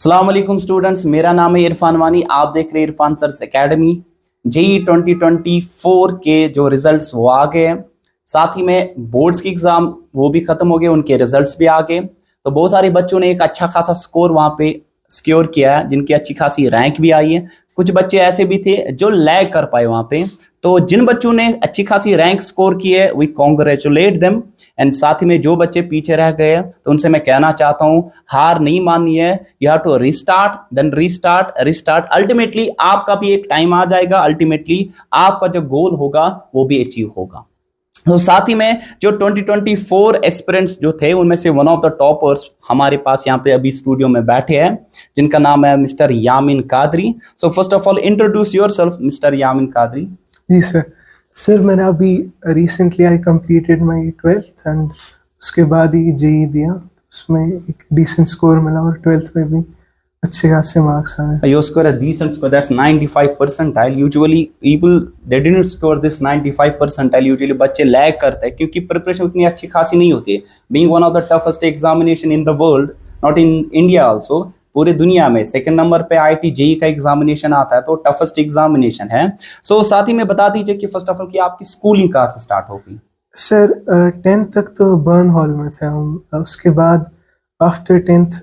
अस्सलाम वालेकुम स्टूडेंट्स, मेरा नाम है इरफान वानी। आप देख रहे हैं इरफान सर्स एकेडमी। जेई 2024 के जो रिजल्ट्स वो आ गए हैं, साथ ही में बोर्ड्स की एग्जाम वो भी खत्म हो गए, उनके रिजल्ट्स भी आ गए। तो बहुत सारे बच्चों ने एक अच्छा खासा स्कोर वहां पे सिक्योर किया है, जिनकी अच्छी खासी रैंक भी आई है। कुछ बच्चे ऐसे भी थे जो लैग कर पाए वहां पे। तो जिन बच्चों ने अच्छी खासी रैंक स्कोर की है, वी कॉन्ग्रेचुलेट देम। एंड साथ ही में जो बच्चे पीछे रह गए हैं, तो उनसे मैं कहना चाहता हूं, हार नहीं माननी है। You have to restart, then restart, restart. Ultimately आपका भी एक टाइम आ जाएगा, अल्टीमेटली आपका जो गोल होगा वो भी अचीव होगा। तो साथ ही में जो 2024 एस्पिरेंट्स जो थे, उनमें से वन ऑफ द टॉपर्स हमारे पास यहाँ पे अभी स्टूडियो में बैठे हैं, जिनका नाम है mister Yamin Qadri. So first of all introduce yourself mister Yamin Qadri. जी सर मैंने अभी recently I completed my 12th and उसके बाद ही जेई दिया, तो उसमें एक डिसेंट स्कोर मिला और 12th में भी अच्छे खासे मार्क्स आए। You score a decent score, that's 95 percentile. Usually people they didn't score this 95 percentile. Usually बच्चे लैग करते हैं क्योंकि प्रिपरेशन उतनी अच्छी खासी नहीं होती है। Being one of the toughest examination in the world, not in India also, पूरे दुनिया में सेकंड नंबर पे IIT JEE का एग्जामिनेशन आता है, तो टफेस्ट एग्जामिनेशन है। सो साथ ही में बता दीजिए कि फर्स्ट ऑफ ऑल कि आपकी स्कूलिंग कहाँ से स्टार्ट होगी? सर 10th तक तो बर्न हॉल में थे हम, उसके बाद after 10th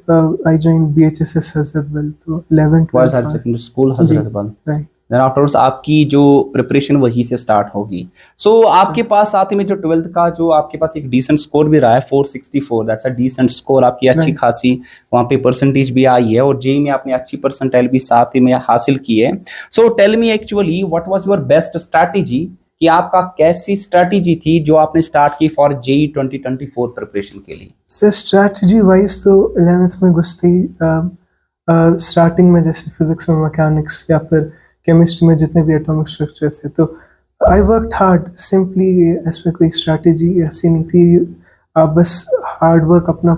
I join BHSS Hazratbal, तो 11th boys higher secondary school Hazratbal. Right. Then afterwards आपकी जो प्रिपरेशन वही से स्टार्ट होगी। सो आपके पास साथ ही में जो 12th का जो आपके पास एक डिसेंट स्कोर भी रहा है 464, दैट्स अ डिसेंट स्कोर। आपकी अच्छी खासी वहाँ पे परसेंटेज भी आई है और जेई में आपने अच्छी परसेंटाइल भी साथ ही में हासिल की है। So tell me actually what was your best strategy, कि आपका कैसी स्ट्रैटेजी थी जो आपने स्टार्ट की फॉर जेई 2024 प्रिपरेशन के लिए? सर स्ट्रैटेजी वाइज तो 11th में घुसती स्टार्टिंग में जैसे फिजिक्स में मैकेनिक्स या फिर केमिस्ट्री में जितने भी एटॉमिक स्ट्रक्चर थे, तो आई वर्कड हार्ड। सिंपली इसमें कोई स्ट्रैटेजी ऐसी नहीं थी, आप बस हार्ड वर्क अपना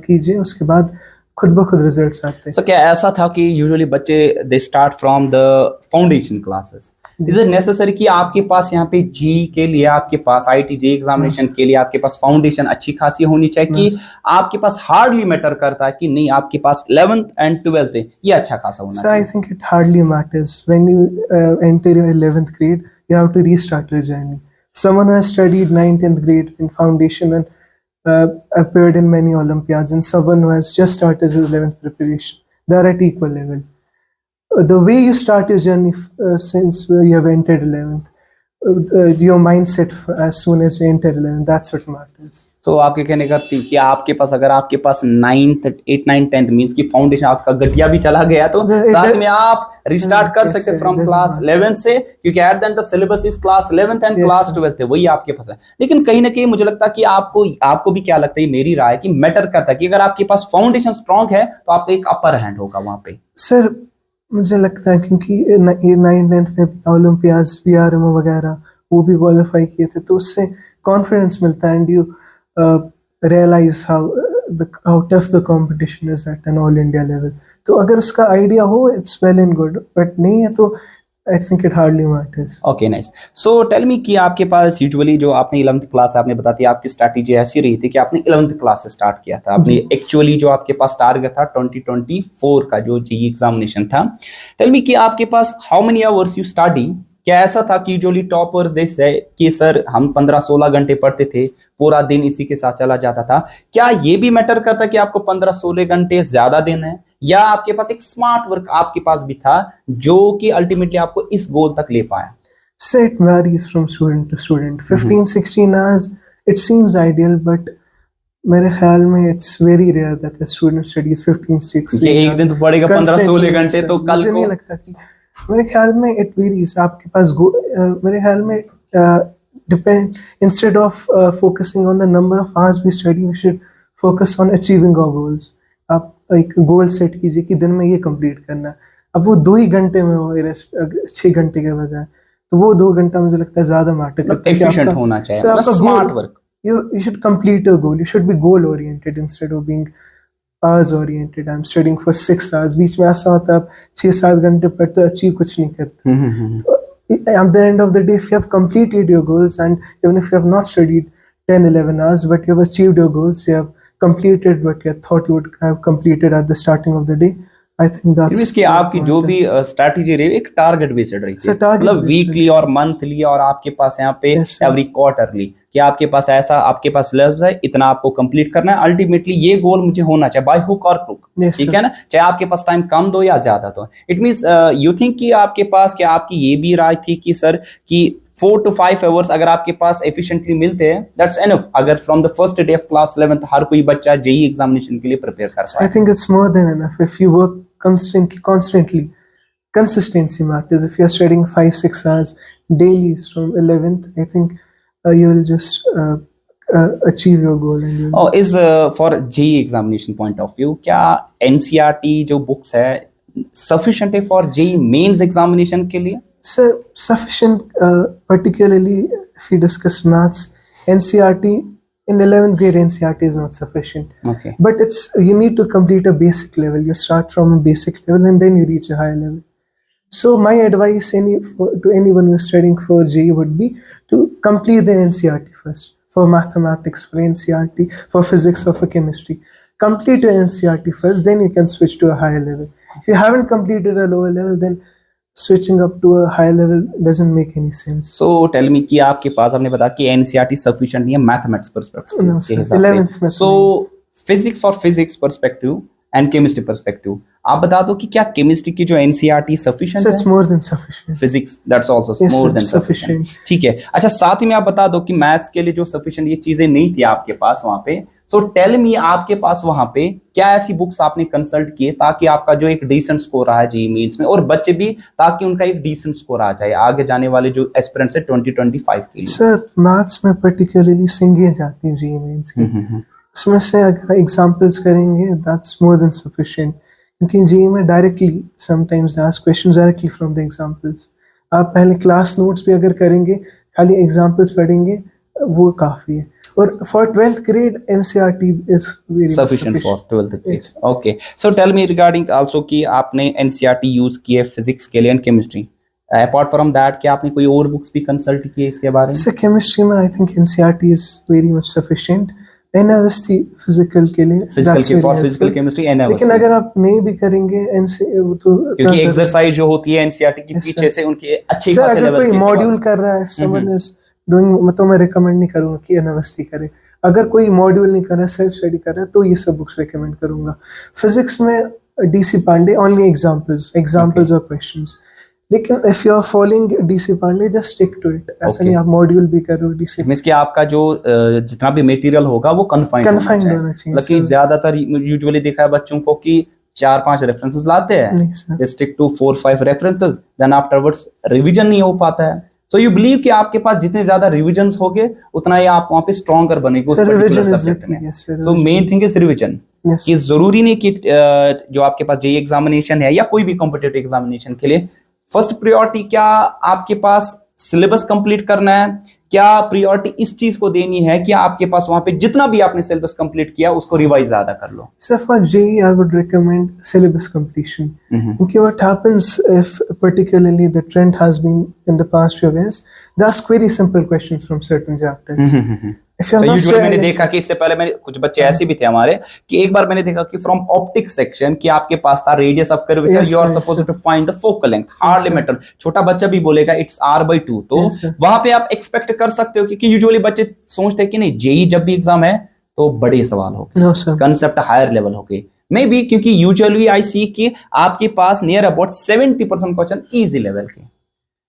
कीजिए, उसके बाद खुद ब खुद रिजल्ट्स आते हैं। सो क्या ऐसा था कि यूजुअली बच्चे they start from the foundation classes, is it necessary कि आपके पास यहाँ पे जी के लिए, आपके पास IIT JEE एग्जामिनेशन के लिए आपके पास फाउंडेशन अच्छी खासी होनी चाहिए, कि आपके पास हार्डली मैटर करता है कि नहीं आपके पास 11th एंड 12th है ये अच्छा खासा होना चाहिए? आई think it hardly matters when you enter your 11th grade, you have to restart your journey. Someone who has studied 9th, 10th grade in foundation and appeared in many Olympiads, and someone who has just started his 11th preparation, they are at equal level. The way you start your journey since you have entered 11th, your mindset as soon as you enter 11th, that's what matters. So आपके कहने का कि आपके पास अगर आपके पास 9th 8 9 10th means की foundation आपका गठिया भी चला गया, तो साथ में आप रिस्टार्ट कर सकते फ्रॉम क्लास 11th से, क्योंकि at the end the syllabus is class 11th and class 12th है, वही आपके पास है। लेकिन कहीं ना कहीं मुझे लगता है कि आपको भी क्या लगता है, मेरी राय कि मैटर करता है कि अगर आपके पास फाउंडेशन स्ट्रांग है तो आपका एक अपर हैंड होगा वहां पे। सर मुझे लगता है क्योंकि 9th में ओलंपियाड्स BRMO वगैरह वो भी क्वालिफाई किए थे, तो उससे कॉन्फिडेंस मिलता है and you realize how tough the competition is at an all India level. तो अगर उसका आइडिया हो it's well and good, but नहीं है तो I think it hardly matters. Okay nice. So tell me कि आपके पास यूजुअली जो आपने 11th क्लास आपने बता दी, आपकी स्ट्रैटेजी ऐसी रही थी कि आपने 11th क्लास से स्टार्ट किया था, आपने एक्चुअली जो आपके पास टारगेट था 2024 का जो जेईई एग्जामिनेशन था। टेल मी कि आपके पास how many hours you study? क्या ऐसा था कि यूजुअली टॉपर्स दे से कि सर हम 15-16 घंटे पढ़ते थे, पूरा दिन इसी के साथ चला जाता था? क्या ये भी मैटर करता कि आपको 15-16 घंटे ज्यादा देना है, या आपके पास एक स्मार्ट वर्क आपके पास भी था जो कि अल्टीमेटली आपको इस गोल तक ले पाया? So it varies from student to student. 15-16 hours it seems ideal, but मेरे ख्याल में it's very rare that a student studies 15-16 ये एक दिन तो पढ़ेगा 15-16 घंटे, तो कल मुझे नहीं लगता कि, मेरे ख्याल में it varies। आपके पास मेरे ख्याल में depend, instead of focusing on the number of hours we study, we should focus on achieving our goals. आप एक गोल सेट कीजिए कि दिन में ये कंप्लीट करना है। अब वो 2 ही घंटे में हो 6 घंटे के बजाय, तो वो 2 घंटा मुझे लगता है ज्यादा मैटर करता है। एफिशिएंट होना चाहिए, smart work. You should complete a goal. You should be goal oriented instead of being hours oriented. I'm studying for 6 hours. बीच में ऐसा होता है आप 6-7 घंटे पढ़ते हो, अचीव कुछ नहीं करते। तो at the end of the day, if you have completed your goals, and even if you have not studied 10-11 hours, but you have achieved your goals, you have completed what you thought you would have completed at the starting of the day, I think that's means कि आपकी जो भी strategy रही एक target based रही थी, मतलब weekly और मंथली और आपके पास यहाँ पे एवरी क्वार्टरली कि आपके पास ऐसा आपके पास सिलेबस है, इतना आपको कंप्लीट करना है, अल्टीमेटली ये गोल मुझे होना चाहिए बाय हुक और क्रुक, ठीक है ना, चाहे आपके पास टाइम कम दो या ज्यादा दो। इट मींस यू थिंक कि आपके पास क्या आपकी ये भी राय थी कि सर कि 4 to 5 आवर्स अगर आपके पास एफिशिएंटली मिलते हैं दैट्स एनफ, अगर from the first day of class 11th हर कोई बच्चा जेईई एग्जामिनेशन के लिए प्रिपेयर कर सकता है। I think it's more than enough if you work constantly. Consistency matters. If you're studying 5-6 hours daily from 11th, I think you will just achieve your goal. And is for JEE examination point of view, क्या NCERT जो books है sufficient है for JEE mains examination के लिए? So sufficient, particularly if we discuss maths, NCERT in 11th grade NCERT is not sufficient. Okay. But you need to complete a basic level. You start from a basic level and then you reach a higher level. So my advice to anyone who is studying for JEE would be to complete the NCERT first. For mathematics, for NCERT, for physics or for chemistry. Complete your NCERT first, then you can switch to a higher level. If you haven't completed a lower level, then switching up to a higher level doesn't make any sense. So tell me कि आपके पास आपने बताया कि NCERT sufficient नहीं है mathematics perspective No, के sir. हिसाब 11th से। So physics for physics perspective and chemistry perspective आप बता दो कि क्या केमिस्ट्री की जो NCERT सफिशिएंट है? It's more than sufficient. Physics that's also more than sufficient, ठीक है। अच्छा साथ ही में आप बता दो कि मैथ्स के लिए जो सफिशिएंट ये चीजें नहीं थी आपके पास वहां पे, सो टेल मी आपके पास वहां पे क्या ऐसी बुक्स आपने कंसल्ट किए ताकि आपका जो एक डिसेंट स्कोर रहा है जेईई मेंस में और बच्चे भी ताकि उनका एक डिसेंट स्कोर आ जाए आगे जाने वाले जो एस्पिरेंट्स है 2025 के लिए? सर मैथ्स में पर्टिकुलरली सिंगे जाती है जेईई मेंस की, उसमें से अगर एग्जांपल्स करेंगे दैट्स मोर देन सफिशिएंट, क्योंकि जेईई में directly sometimes they ask questions directly from the examples. आप पहले क्लास नोट्स भी अगर करेंगे खाली एग्जांपल्स पढ़ेंगे वो काफी है। और for 12th grade NCERT is very sufficient for 12th grade. Yes. Okay. So tell me regarding also कि आपने NCERT यूज किए फिजिक्स के लिए and chemistry, apart from that क्या आपने कोई और बुक्स भी कंसल्ट किए इसके बारे में? सर केमिस्ट्री में I think NCERT is very much sufficient. NAVST physical के लिए, फिजिकल के फॉर फिजिकल केमिस्ट्री NAVST, लेकिन अगर आप नहीं भी करेंगे तो क्योंकि एक्सरसाइज जो होती है NCERT की पीछे से उनके अच्छे खासे लेवल कोई मॉड्यूल कर रहा है, someone is doing, तो मैं रिकमेंड नहीं करूंगा कि NAVST करे। अगर कोई मॉड्यूल नहीं कर रहा है, सेल्फ स्टडी कर रहा है, तो ये सब बुक्स रिकमेंड करूंगा। फिजिक्स में DC पांडे, ओनली एग्जांपल्स और क्वेश्चंस। लेकिन if you are following DC Pande just stick to it, ऐसा नहीं आप मॉड्यूल भी कर रहे हो DC मींस कि आपका जो जितना भी मटेरियल होगा वो कन्फाइंड होना चाहिए। लेकिन ज्यादातर यूजुअली देखा है बच्चों को कि 4-5 रेफरेंसेस लाते हैं, stick to 4-5 references, then afterwards revision नहीं हो पाता है। सो यू बिलीव कि आपके पास जितने ज्यादा रिविजन्स होंगे उतना ही आप वहां पे स्ट्रॉन्गर बनेंगे उस पर्टिकुलर सब्जेक्ट में। So main thing is revision. कि जरूरी नहीं कि जो आपके पास जेईई एग्जामिनेशन है या कोई भी कॉम्पिटिटिव एग्जामिनेशन के लिए फर्स्ट प्रायोरिटी क्या आपके पास सिलेबस कंप्लीट करना है, क्या प्रायोरिटी इस चीज को देनी है कि आपके पास वहां पे जितना भी आपने सिलेबस कंप्लीट किया उसको रिवाइज ज्यादा कर लो? Sir for JEE I would recommend syllabus completion, क्योंकि what happens if particularly the trend has been in the past few years they ask very simple questions from certain chapters. Usually मैंने देखा कि इससे पहले मैंने कुछ बच्चे ऐसे भी थे हमारे कि एक बार मैंने देखा कि फ्रॉम ऑप्टिक्स सेक्शन कि आपके पास था radius of curvature, you are supposed to find the focal length, hardly matter, छोटा बच्चा भी बोलेगा इट्स r/2, तो वहां पे आप एक्सपेक्ट कर सकते हो क्योंकि यूजुअली बच्चे सोचते हैं कि नहीं जेईई जब भी एग्जाम है तो बड़े सवाल हो, कंसेप्ट हायर लेवल हो गए, मे बी क्योंकि यूजुअली आई सी कि आपके पास near about 70% question easy level के,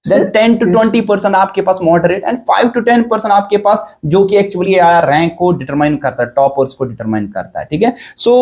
then 10 to 20% आपके पास मॉडरेट एंड 5 to 10% आपके पास जो कि एक्चुअली रैंक को डिटरमाइन करता है, टॉपर्स को डिटरमाइन करता है, ठीक है। सो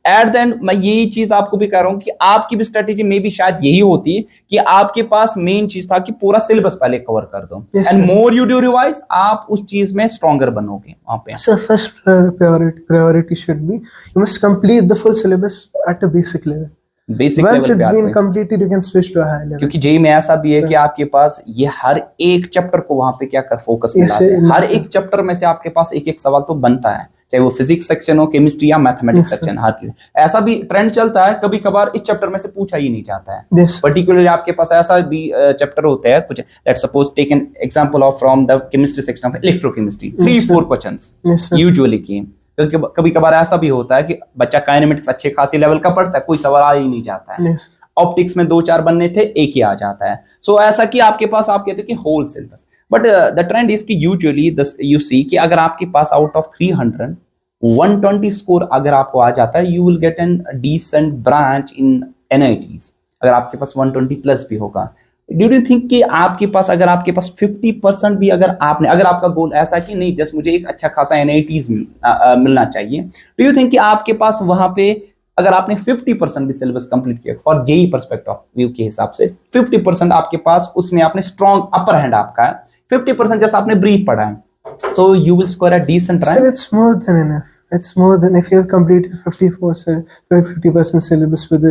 एट द एंड मैं यही चीज आपको भी कह रहा हूं कि आपकी भी स्ट्रेटेजी में भी शायद यही होती कि आपके पास मेन चीज था कि पूरा सिलेबस पहले कवर कर दो and more you do revise आप उस चीज में स्ट्रॉन्गर बनोगे वहां पे। Sir first priority should be you must complete the full syllabus at a basic level. Basic Once it's been completed, you can switch to a higher level. क्योंकि JEE में ऐसा भी है कि आपके पास ये हर एक चैप्टर को वहां पे क्या कर फोकस में लाते हैं, हर एक चैप्टर में से आपके पास एक एक सवाल तो बनता है, चाहे वो फिजिक्स सेक्शन हो, केमिस्ट्री या मैथमेटिक्स सेक्शन, हर चीज ऐसा भी ट्रेंड चलता है, कभी कभार इस चैप्टर में से पूछा ही नहीं जाता है। पर्टिकुलरली आपके पास ऐसा भी चैप्टर होते हैं कुछ, let's suppose take an example of from the chemistry section of electrochemistry, 3-4 questions usually की, क्योंकि कभी कभार ऐसा भी होता है कि बच्चा काइनेमेटिक्स अच्छे खासी लेवल का पढ़ता है, कोई सवाल ही नहीं जाता है, Yes. ऑप्टिक्स में 2-4 बनने थे, एक ही आ जाता है। सो ऐसा कि आपके पास आप कहते हो कि whole syllabus, but the trend is कि यूजुअली यू सी कि अगर आपके पास आउट ऑफ 300 120 स्कोर अगर आपको आ जाता है, you will get an decent branch in NITs, अगर आपके पास 120 प्लस भी होगा। डू यू थिंक कि आपके पास अगर आपके पास 50% भी अगर आपका गोल ऐसा कि नहीं जस्ट मुझे एक अच्छा खासा NITs मिलना चाहिए, डू यू थिंक कि आपके पास वहां पे अगर आपने 50% भी सिलेबस कंप्लीट किया और जेई पर्सपेक्टिव व्यू के हिसाब से 50% आपके पास उसमें आपने स्ट्रॉन्ग अपर हैंड आपका है, 50% जैसा आपने ब्रीफ पढ़ा है, so you will score a decent rank. So it's more than enough. It's more than if you have completed 50% syllabus with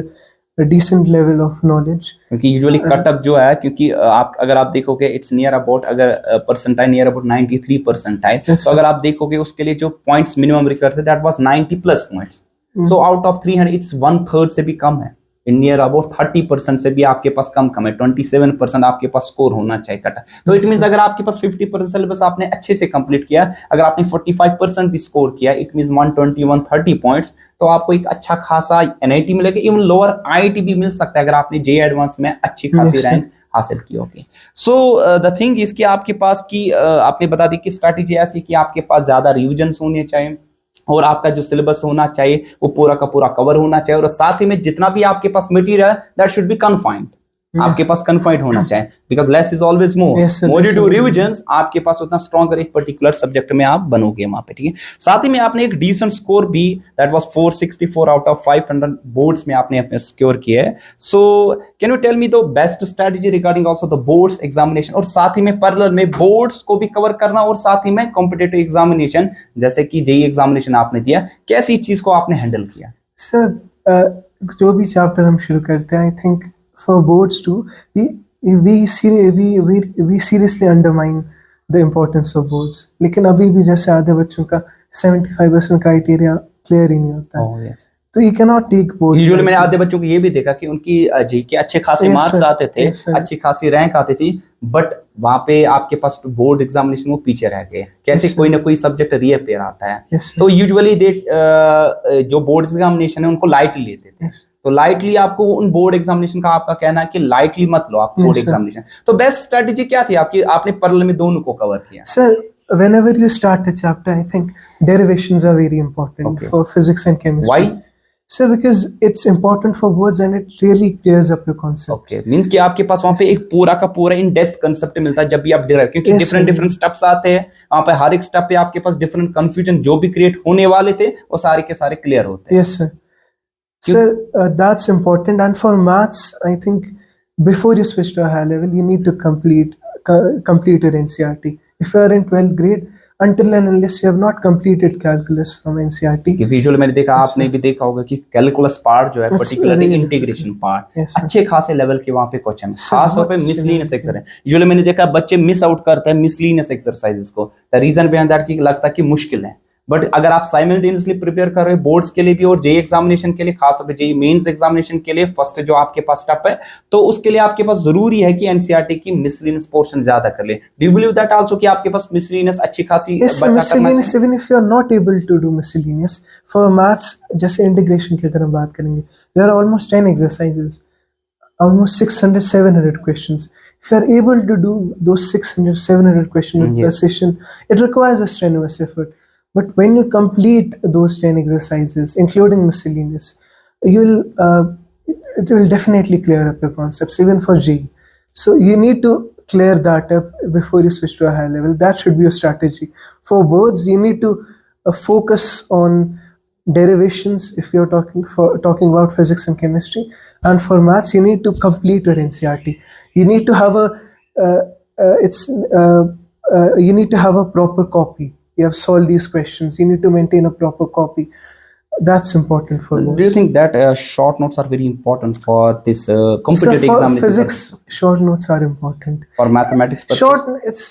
a decent level of knowledge. क्योंकि यूजुअली कटअप जो है, क्योंकि अगर आप देखोगे इट्स नियर अबाउट, अगर percentile near about 93 percentile, तो अगर आप देखोगे उसके लिए जो पॉइंट्स मिनिमम रिक्वायर्ड थे that was 90 plus points, so out of 300 it's 1/3 से भी कम है, इन नियर अबाउट 30% से भी आपके पास कम है, 27% आपके पास स्कोर होना चाहिए कटा। तो इट मींस अगर आपके पास 50% सिलेबस आपने अच्छे से कंप्लीट किया, अगर आपने 45% भी स्कोर किया, इट मींस 120-130 पॉइंट्स, तो आपको एक अच्छा खासा NIT मिलेगा, इवन लोअर IIT भी मिल सकता है अगर आपने JEE एडवांस में अच्छी खासी रैंक हासिल की होगी। सो द थिंग इज कि आपके पास की आपने बता दी कि स्ट्रैटेजी ऐसी कि आपके पास ज्यादा रिविजन होने चाहिए और आपका जो सिलेबस होना चाहिए वो पूरा का पूरा कवर होना चाहिए, और साथ ही में जितना भी आपके पास मटेरियल है दैट शुड बी कन्फाइंड, आपके पास कन्फाइंड होना चाहिए, because less is always more, more you do revisions आपके पास उतना स्ट्रॉन्गर एक पर्टिकुलर सब्जेक्ट में आप बनोगे वहां पे, ठीक है। साथ ही में आपने एक डिसेंट स्कोर भी that was 464 out of 500 boards में आपने अपने सिक्योर किया है। So can you tell me the best strategy regarding also the boards examination, और साथ ही में पैरेलल में बोर्ड्स को भी कवर करना और साथ ही में कॉम्पिटिटिव एग्जामिनेशन जैसे कि JEE एग्जामिनेशन आपने दिया, कैसी चीज को आपने हैंडल किया? सर जो भी चैप्टर हम शुरू करते हैं, I think for boards too, we seriously undermine the importance of boards. लेकिन अभी भी जैसे आधे बच्चों का 75% क्राइटेरिया क्लियर ही नहीं होता है, तो you cannot take boards. Usually मैंने आधे बच्चों को ये भी देखा कि उनकी JEE के अच्छे खासे मार्क्स आते थे, अच्छी खासी रैंक आती थी, बट वहां पे आपके पास बोर्ड एग्जामिनेशन वो पीछे रह गए, कैसे कोई ना कोई सब्जेक्ट रीअपेयर आता है, तो यूजुअली जो बोर्ड एग्जामिनेशन है उनको लाइटली लेते थे, तो लाइटली आपको उन बोर्ड एग्जामिनेशन का आपका कहना है कि लाइटली मत लो आप बोर्ड एग्जामिनेशन, तो बेस्ट स्ट्रेटजी क्या थी आपकी? आपने पैरेलल में दोनों को कवर किया। Sir whenever you start a chapter, I think derivations are very important for physics and chemistry. Why? So because it's important for boards and it really clears up your concept. Okay, means कि आपके पास वहाँ पे एक पूरा का पूरा in depth concept मिलता है जब भी आप डिराइव, क्योंकि डिफरेंट स्टेप्स आते हैं वहाँ पे, हर एक स्टेप पे आपके पास डिफरेंट कंफ्यूजन जो भी क्रिएट होने वाले थे वो सारे के सारे क्लियर होते हैं। Yes sir. Sir, that's important, and for maths, I think before you switch to a higher level, you need to complete your NCERT. If you are in 12th grade, until and unless you have not completed calculus from NCERT. क्योंकि usually मैंने देखा, आपने भी देखा होगा कि calculus part जो है, पर्टिकुलरली इंटीग्रेशन पार्ट, अच्छे खासे लेवल के वहाँ पे क्वेश्चन, खास तौर पे मिसलिनियस एक्सरसाइज है। यूजुअली मैंने देखा बच्चे मिस आउट करते हैं मिसलिनियस एक्सरसाइजेस को, द रीजन बिहाइंड दैट कि लगता है कि मुश्किल है, बट अगर आप साइमल्टेनियसली प्रिपेयर कर रहे हो बोर्ड्स के लिए भी और JEE एग्जामिनेशन के लिए, खासतौर पे JEE मेंस एग्जामिनेशन के लिए फर्स्ट जो आपके पास स्टेप है, तो उसके लिए आपके पास जरूरी है कि NCERT की मिसलिनियस पोर्शन ज्यादा कर ले। Do you believe that also कि आपके पास मिसलिनियस अच्छी खासी बचा करना चाहिए? Even if you are not able to do miscellaneous for maths, जैसे इंटीग्रेशन की अगर हम बात करेंगे, there are almost 10 exercises, almost 600-700 questions. If you are able to do those 600-700 questions with precision, it requires a strenuous effort. But when you complete those 10 exercises, including miscellaneous, it will definitely clear up your concepts, even for JEE. So you need to clear that up before you switch to a higher level. That should be your strategy. For boards, you need to focus on derivations if you're talking about physics and chemistry, and for maths, you need to complete your NCERT. You need to have you need to have a proper copy. You have solved these questions. You need to maintain a proper copy. That's important for boards. Do you think that short notes are very important for this competitive examination? For physics, short notes are important. For mathematics purpose? Short, it's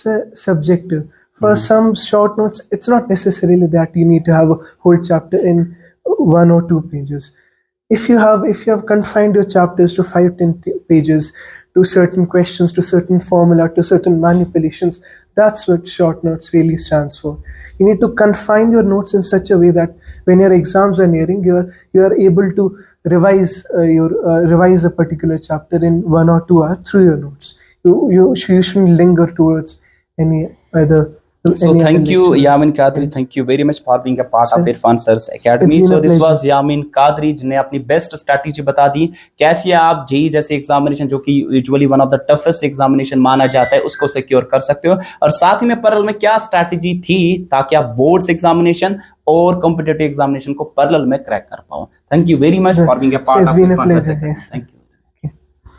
subjective. For some short notes, it's not necessarily that you need to have a whole chapter in 1 or 2 pages. If you have confined your chapters to 5-10 pages, to certain questions, to certain formula, to certain manipulations. That's what short notes really stands for. You need to confine your notes in such a way that when your exams are nearing, you are able to revise a particular chapter in 1 or 2 hours through your notes. You shouldn't linger towards any other. So thank you, Yamin Qadri. Thank you very much for being a part of Irfan Sir's Academy. So this was Yamin Qadri जिन्हें अपनी best strategy बता दी कैसे आप JEE जैसे examination जो कि usually one of the toughest examination माना जाता है उसको सिक्योर कर सकते हो, और साथ ही में पैरेलल में क्या स्ट्रैटेजी थी ताकि आप बोर्ड्स एग्जामिनेशन और कॉम्पिटिटिव एग्जामिनेशन को पैरेलल में क्रैक कर पाओ. Thank you very much for being a part of Irfan Sir's Academy. Thank you.